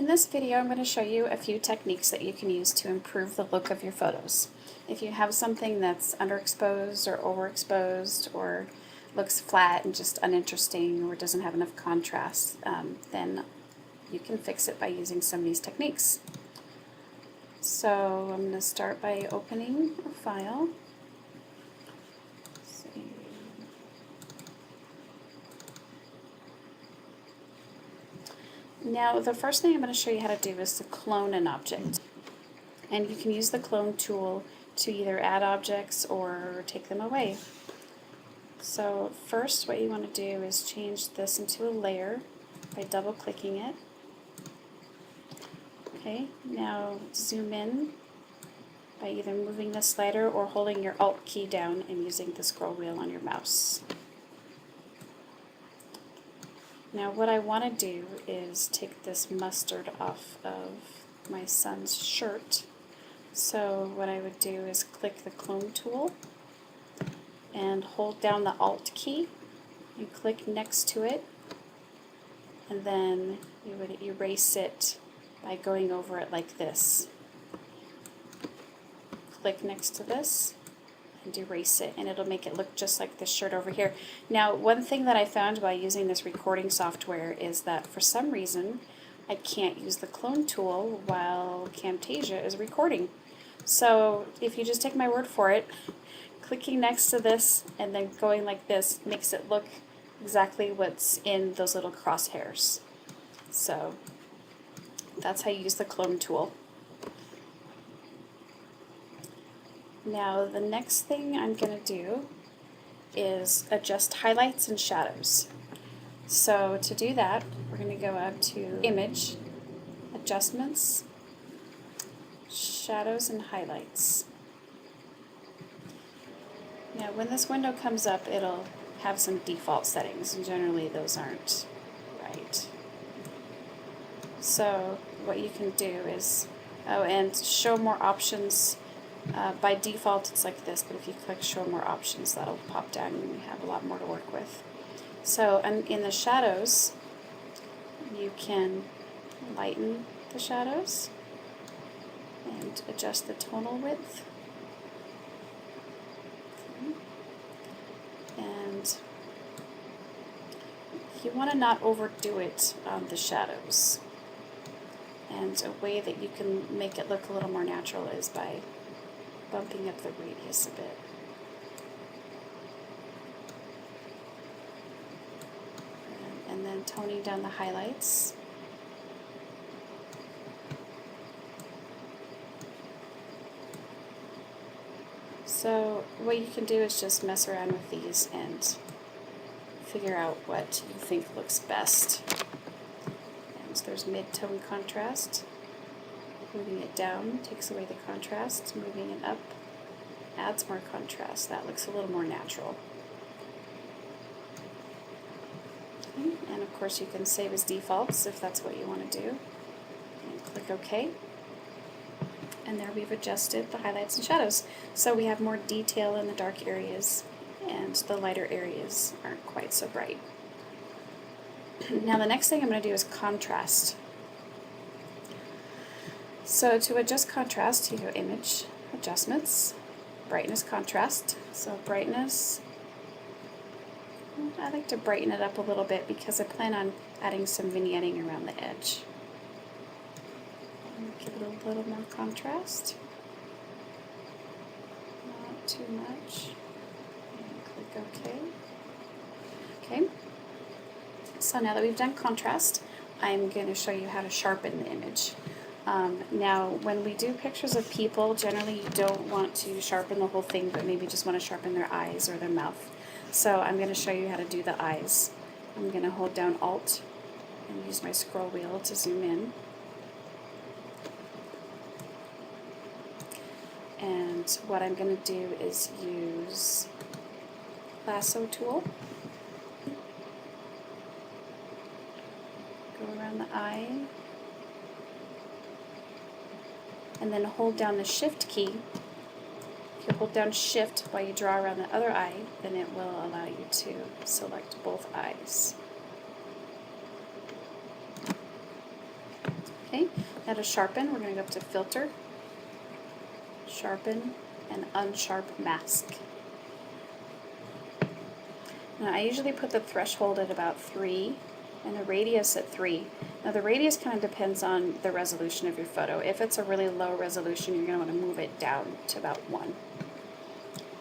In this video, I'm going to show you a few techniques that you can use to improve the look of your photos. If you have something that's underexposed or overexposed or looks flat and just uninteresting or doesn't have enough contrast, then you can fix it by using some of these techniques. So I'm going to start by opening a file. Now, the first thing I'm going to show you how to do is to clone an object. And you can use the clone tool to either add objects or take them away. So first what you want to do is change this into a layer by double clicking it. Okay, now zoom in by either moving the slider or holding your Alt key down and using the scroll wheel on your mouse. Now what I want to do is take this mustard off of my son's shirt. So what I would do is click the clone tool and hold down the Alt key and click next to it, and then you would erase it by going over it like this. Click next to this and erase it, and it'll make it look just like this shirt over here. Now, one thing that I found by using this recording software is that for some reason I can't use the clone tool while Camtasia is recording. So if you just take my word for it, clicking next to this and then going like this makes it look exactly what's in those little crosshairs. So that's how you use the clone tool. Now the next thing I'm going to do is adjust highlights and shadows. So to do that, we're going to go up to Image, Adjustments, Shadows and Highlights. Now when this window comes up, it'll have some default settings, and generally those aren't right. So what you can do is, and show more options. By default it's like this, but if you click show more options, that'll pop down and you have a lot more to work with. So in the shadows, you can lighten the shadows and adjust the tonal width. Okay. And you want to not overdo it on the shadows. And a way that you can make it look a little more natural is by bumping up the radius a bit. And then toning down the highlights. So what you can do is just mess around with these and figure out what you think looks best. And so there's mid-tone contrast. Moving it down takes away the contrast. Moving it up adds more contrast. That looks a little more natural. Okay. And of course you can save as defaults if that's what you want to do. And click OK. And there we've adjusted the highlights and shadows. So we have more detail in the dark areas and the lighter areas aren't quite so bright. Now the next thing I'm going to do is contrast. So to adjust contrast, you go Image, Adjustments, Brightness, Contrast. So brightness, I like to brighten it up a little bit because I plan on adding some vignetting around the edge. Give it a little more contrast, not too much, and click OK. Okay, so now that we've done contrast, I'm going to show you how to sharpen the image. Now, when we do pictures of people, generally you don't want to sharpen the whole thing, but maybe just want to sharpen their eyes or their mouth. So I'm going to show you how to do the eyes. I'm going to hold down Alt and use my scroll wheel to zoom in. And what I'm going to do is use lasso tool. Go around the eye. And then hold down the Shift key. If you hold down Shift while you draw around the other eye, then it will allow you to select both eyes. Okay, now to sharpen, we're going to go up to Filter, Sharpen, and Unsharp Mask. Now I usually put the threshold at about 3 and the radius at 3. Now the radius kind of depends on the resolution of your photo. If it's a really low resolution, you're going to want to move it down to about 1.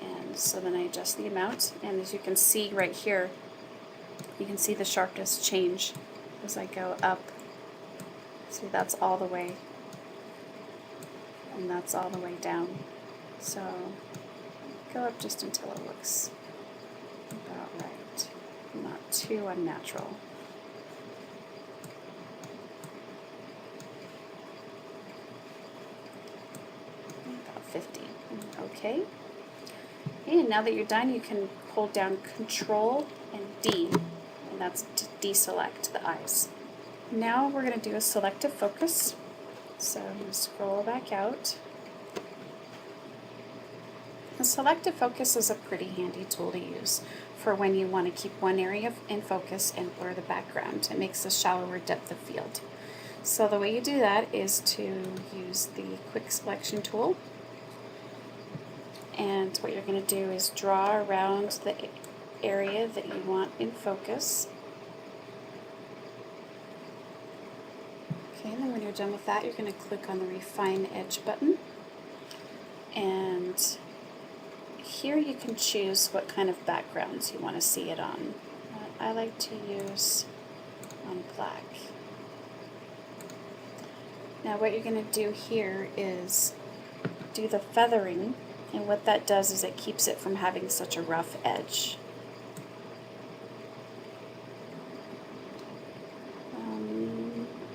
And so then I adjust the amount, and as you can see right here, you can see the sharpness change as I go up. See, that's all the way, and that's all the way down. So go up just until it looks about right, not too unnatural. About 50. Okay. And now that you're done, you can hold down Control and D, and that's to deselect the eyes. Now we're going to do a selective focus. So I'm going to scroll back out. The selective focus is a pretty handy tool to use for when you want to keep one area in focus and blur the background. It makes a shallower depth of field. So the way you do that is to use the quick selection tool. And what you're going to do is draw around the area that you want in focus. Okay, and then when you're done with that, you're going to click on the Refine Edge button. And here you can choose what kind of backgrounds you want to see it on. I like to use on black. Now what you're going to do here is do the feathering, and what that does is it keeps it from having such a rough edge.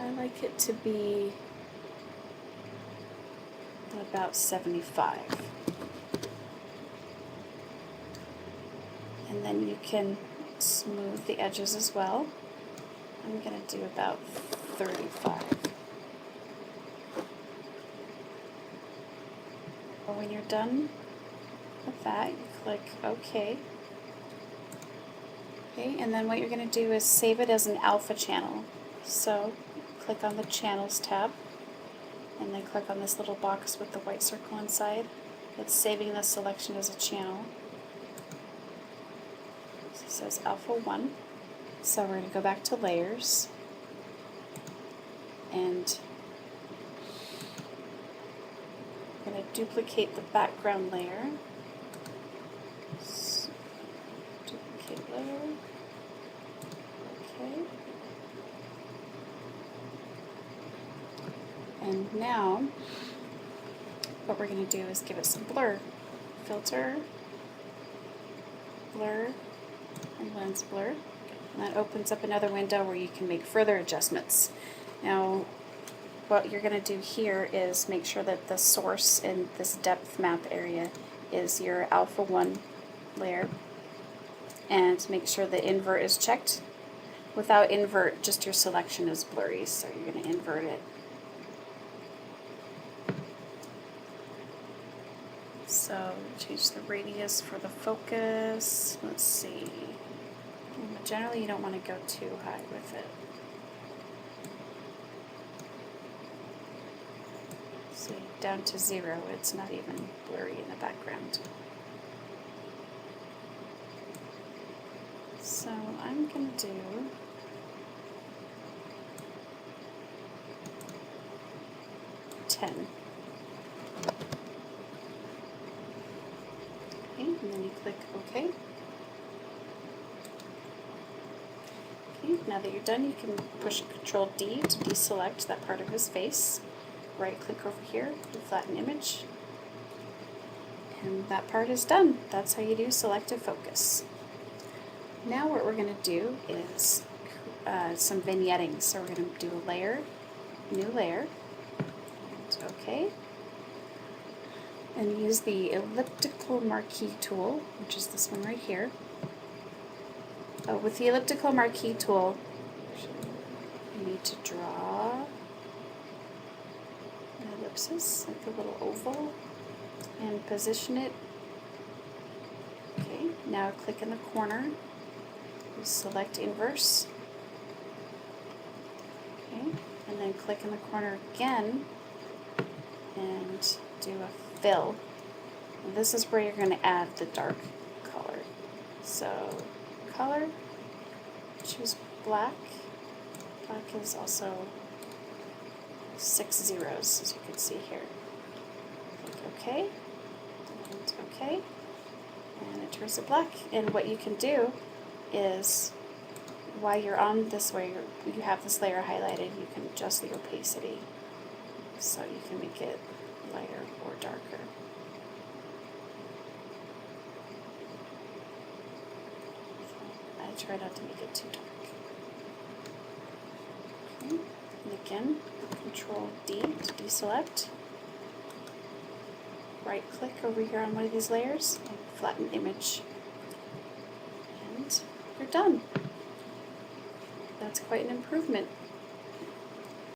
I like it to be about 75. And then you can smooth the edges as well. I'm going to do about 35. When you're done with that, you click OK. Okay, and then what you're going to do is save it as an alpha channel. So click on the Channels tab, and then click on this little box with the white circle inside. It's saving the selection as a channel. So it says Alpha 1. So we're going to go back to Layers, and I'm going to duplicate the background layer. So, duplicate layer. Okay. And now, what we're going to do is give it some blur. Filter, Blur, and Lens Blur. And that opens up another window where you can make further adjustments. Now, what you're going to do here is make sure that the source in this depth map area is your Alpha 1 layer, and make sure the invert is checked. Without invert, just your selection is blurry, so you're going to invert it. So change the radius for the focus. Let's see. Generally, you don't want to go too high with it. See, down to 0, it's not even blurry in the background. So I'm going to do $10. Okay, and then you click OK. Okay, now that you're done, you can push Control D to deselect that part of his face. Right click over here to flatten image. And that part is done. That's how you do selective focus. Now what we're going to do is some vignetting. So we're going to do a layer, new layer, and OK. And use the elliptical marquee tool, which is this one right here. With the elliptical marquee tool, you need to draw an ellipsis, like a little oval, and position it. Okay, now click in the corner, select inverse, okay, and then click in the corner again and do a fill. And this is where you're going to add the dark color. So color, choose black. Black is also 6 zeros, as you can see here. Click OK, and OK, and it turns it black. And what you can do is, while you're on this way, you have this layer highlighted, you can adjust the opacity so you can make it lighter or darker. I try not to make it too dark. Okay. And again, Control D to deselect. Right click over here on one of these layers and flatten image. And you're done. That's quite an improvement.